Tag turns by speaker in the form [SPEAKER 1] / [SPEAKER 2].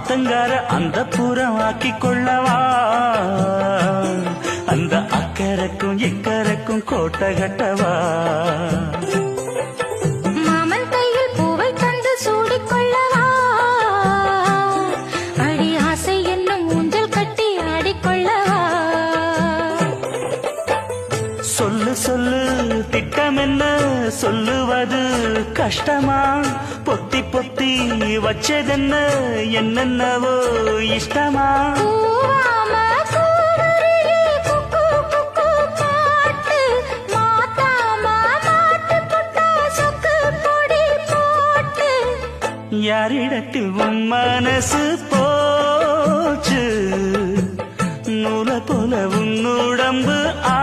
[SPEAKER 1] ஆத்தங்கார அந்த புறம் ஆக்கி கொள்ளவா அந்த அக்கறைக்கும் இக்கரைக்கும் கோட்டை கட்டவா
[SPEAKER 2] மாமன் கையில் பூவை தந்து சூடிக்கொள்ளவா அடி ஆசை என்னும் ஊஞ்சல் கட்டி ஆடிக்கொள்ளவா
[SPEAKER 1] சொல்லு சொல்லு திட்டம் என்ன சொல்லுவது கஷ்டமா பொத்தி பொத்தி வச்சதென்ன என்னென்னவோ இஷ்டமா
[SPEAKER 2] பூவாம கூவருளி குக்கு குக்கு பாட்டு மாத்தாம மாட்டு புட்டா சொக்கு பொடி போட்டு
[SPEAKER 1] யாரிடத்தில் உன் மனசு போச்சு நூலை போல உன் உடம்பு ஆ